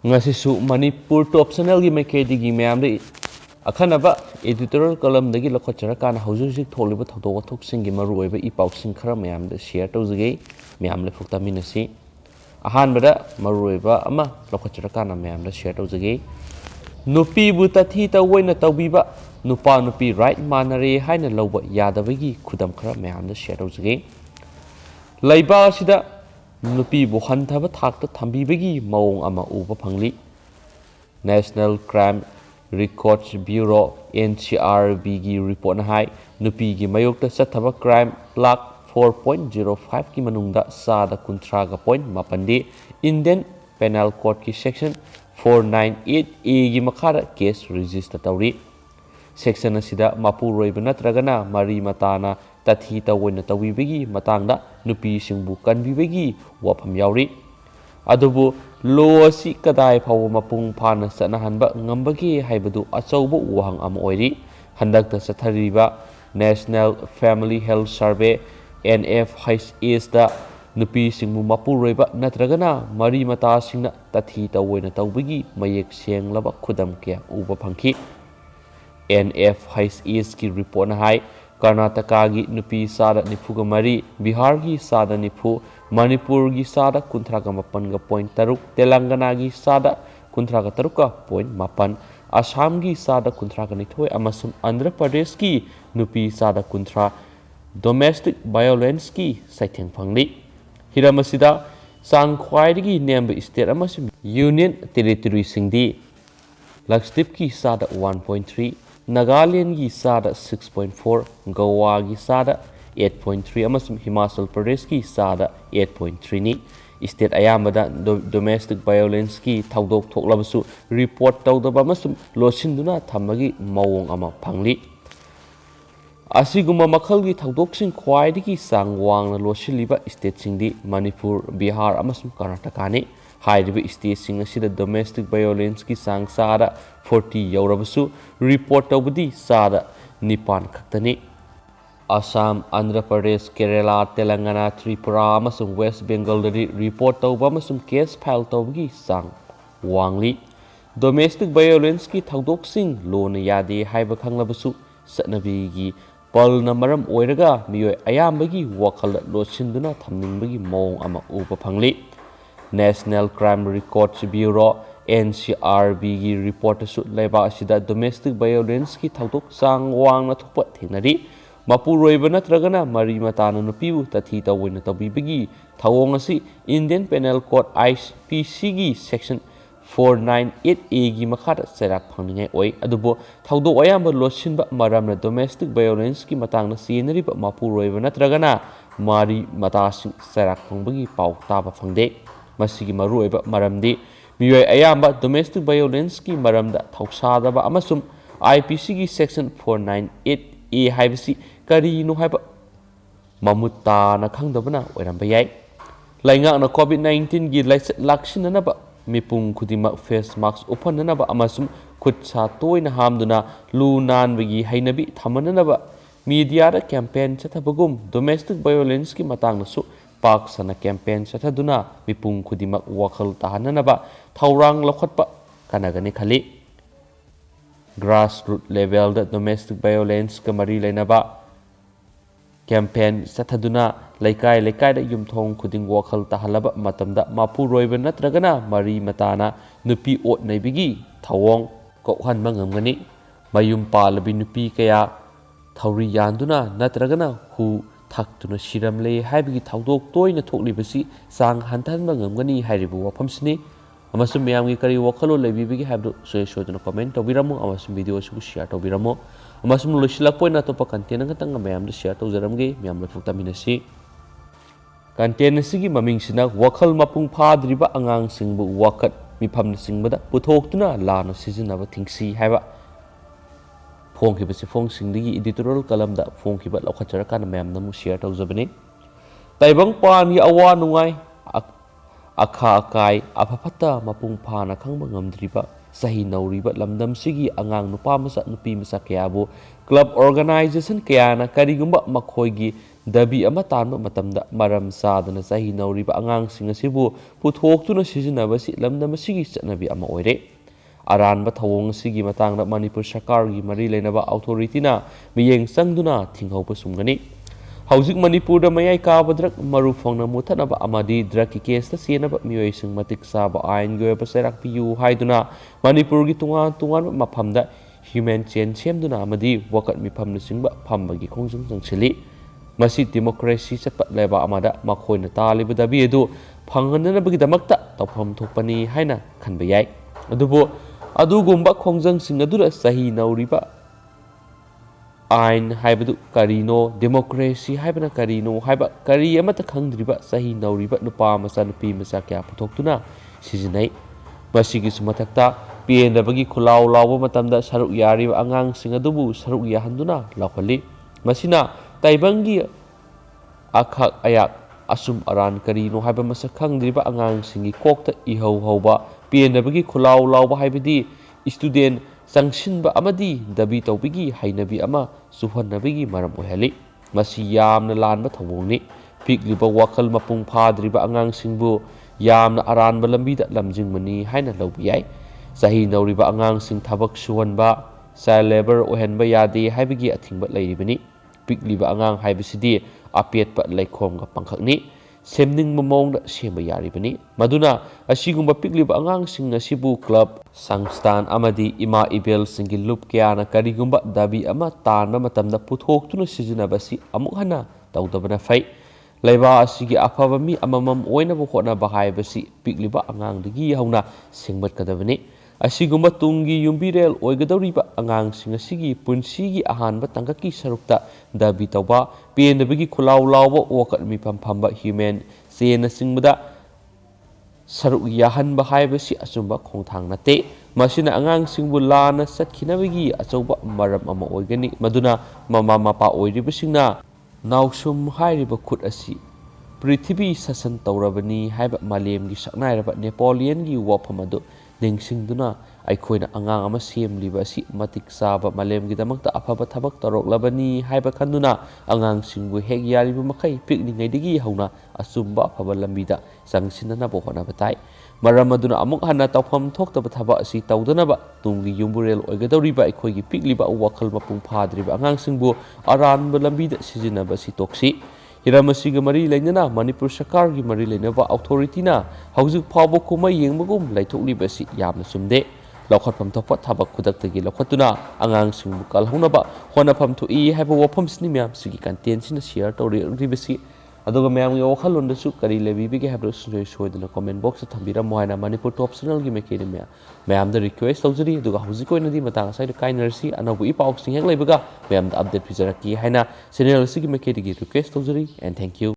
ngasisu Manipur top channel gi maikedi gi mayam de akhanaba editorial column dagi lokhachara kana haujuk tholiba thodok thok sing gi maru oiba I pausing khara mayam de share tawjage mayam le phukta minasi ahan bada maru oiba ama lokhachara kana mayam de share tawjage nupi bu tathi tawoina tawbiba nupa nupi right manare haina lawba yadabagi khudam khara mayam de share tawjage laiba sida nupi bu hanthaba thakta thambibagi maung ama uba phangli National Crime Records Bureau NCRB gi report na hai nupi gi mayokta sathaba crime plug 4.05 ki manungda sada kuntra ga point mapandi Indian Penal Code ki section 498A gi makhara case register tawri section asida mapu roiba natragana mari matana tathi tawina tawibagi matangda nupi singbu kanbibagi wafam yauri adubu lo asi kadai phaw mapung phana sanahanba ngambagi haibadu achaubu wahang am oiri handakta sathariba National Family Health Survey NFHS da nupi singmu mapu roiba natragana mari mata singna tathi tawoina tawbagi mayek senglaba khudam kya uba phangki NFHS ki report na hai Karnataka gi nupi sada nifuga mari Bihar gi sada nifu Manipur gi sada kuntraga mapan ga point taruk Telangana gi sada kuntraga taruka point mapan Assam gi sada kuntraga nithoi amasum Andhra Pradesh gi nupi sada kuntra domestic violence ki saitheng phangli hiramasida sangkhwai gi nemba state amasum union territory singdi Lakshadweep ki sada 1.3 Nagaland gi sada 6.4 Goa gi sada 8.3 amasum Himachal Pradesh ki sada 8.3 ni state ayamada domestic violence ki thaudok thoklabasu report tawdaba amasum losinduna thamagi mawong ama phangli asiguma makhal gi thaudok sing khwaidigi sangwangna losiliba state singdi Manipur Bihar amasum Karnataka ni High state sing asida domestic violence ki sang sada 40 yaurabasu report tawbudi sada nipan khaktani Assam Andhra Pradesh Kerala Telangana Tripura amasung West Bengal dari report tawba amasung case file tawbagi sang wangli domestic violence ki thaudok sing lona yade haiba khanglabasu satnabi gi palna maram oiraga miyoi ayambagi wakhal losinduna thamningbagi mawong ama uba phangli National Crime Records Bureau NCRB gi report su laiba asida domestic violence ki thaudok sang wangna thupa thenari mapu roiba natragana mari matana nupiu tathi tawina tabibagi thawong asi Indian Penal Code IPC gi section 498A gi makhata serak phangningai oi adubo thaudok ayamba losinba maramna domestic violence ki matangna senariba mapu roiba natragana mari matasing serak phangbagi pau taba phangde masigi maru oiba maramdi miyoi ayamba domestic violence ki maramda thausadaba amasum IPC gi section 498A haibasi karino haiba mamutta na khangdabana oiramba yai laingakna COVID-19 gi laksinanaba mipung khudima face mask upananaba amasum khutsa toina hamduna lu nanbagi hainabi thamananaba media da campaign chathabagum domestic violence ki matangna su Pak sana campaign sathaduna mipung khudimak wakhal tahananaba thaurang lokhatpa kanagani khali grassroots level da domestic violence ka mari lainaba campaign sathaduna laikai da yumthong khuding wakhal tahalaba matamda mapu roiba natragana mari matana nupi ot naibigi thawong kokhan mangamgani mayum palabi nupi kaya thauri yanduna natragana hu Thaktuna shiramle haibigi thaudok toina thoklibasi sang hantanba ngamgani hairibu wafamsini amasum miyamgi kari wakhalo lebibigi haibdu soyoduna comment tawbiramo amasum video su share tawbiramo amasum losilakpoina topa content ngatanga mayamdu share tawjaramge miyamle phuktaminasi content sigi mamingsina wakhal mapung phadriba angang singbu wakat mifamna singbada puthoktuna lana sizinaba thingsi haiba Phongkibasi phong singdigi editorial column da phongkiba lokhachara kana mayam namu share tawjabani taibang pan gi awa nungai akha akai aphapata mapung phana khangba ngamdriba sahi nauriba lamdamsigi angang nupa masa nupi masa kayabu club organization kayana karigumba makhoigi dabi ama tanba matamda maram sadana sahi nauriba angang singa sibu puthokhtuna sizinabasi lamdamasigi chatnabi ama oire aranba thawong sigi matangda Manipur Sarkar gi mari leinaba authority na miyeng sangduna thinghoba sumgani hauzik Manipur da mayai kaaba drug maru phongna muthanaba amadi drug ki case ta senaba miyoi sing matik saba ain goya paserak piu haiduna Manipur gi tungan maphamda human chain semduna amadi wakat mi phamna singba phamba gi khongjung jangchili masi democracy chatpa leba amada makhoina taliba dabi edu phanghanna bagi damakta tawpham thokpani haina khanba yai adubo adugumba khongjang sing adura sahi nauriba ain haibadu karino democracy haibana karino haiba kari amata khangdriba sahi nauriba nupa masa nupi masa kya puthoktuna sijinai masigi sumathakta PNW khulaw lawba matamda saruk yariba angang sing adubu saruk yahanduna lawkhali masina taibangi akhak ayak asum aran karino haiba masa khangdriba angang singi kokta ihau hauba PNW khulaw lawba haibadi student sangsinba amadi dabi tawbigi hainabi ama suhannabigi maram ohali masi yamna lanba thawongni pigliba wakal mapung phadriba angang singbu yamna aranba lambida lamjingmani haina lawbi yai sahi nauriba angang sing thabak suhanba child labor ohenba yade haibigi athingba leiribani pigliba angang haibisidi apetpa laikhomga pangkhakni semning mamongda semba yaribani maduna asigumba pigliba angang sing asibu club sangstan amadi ima ibel singi lup kyana karigumba dabi ama tanba matamda puthokhtuna sijinabasi amuk hana tawdabana fai laiba asigi afaba mi amamam oinaba hotnaba haibasi pigliba angangdagi hauna singbat kadabani asigumba tungi yumbirel oigadawriba angang sing asigi punsigi ahanba tangkaki sarukta dabi tawba PNW khulaw lawba wakat mi phamphamba human sena singbada saruk yahanba haibasi asumba khongthang nate masina angang singbu lana satkinabagi achauba maram ama oigani maduna mama mapa oiribasingna nausum hairiba khut asi prithvi sasan tawrabani haiba malemgi saknairaba Napoleon gi wafam adu ningsingduna aikoina angang ama semliba si matik saba malemgi damakta afaba thabak taroklabani haiba khanduna angang singbu hek yariba makai pikningaidagi hauna asumba afaba lambida sangsinana bo hona batai maram aduna amuk hana tawpham thoktaba thaba asi tawdanaba tungi yumburel oigadawriba aikoigi pikliba wakhal mapung phadriba angang singbu aranba lambida sijinaba si toksi hiramasiga mari lainana Manipur Sarkar gi mari lainaba authority na haujuk phawbo kumai yengmagum laithokliba si yamna sumde lawkhatpham thokpa thabak khudaktagi lawkhatuna angang singbu kalhonaba honafam thoi haiba wafam sini myam sigi content sina share tawri ribasi aduga myam gi wakhalon dasu kari lebibige habro soidana comment box thambira mohaina Manipur top channel gi mekedi myam da request tawjari aduga haujuk oinadi matang sai kainarsi anabu ipauk sing hek leibaga myam da update pijaraki haina channel sigi mekedi gi request tawjari and thank you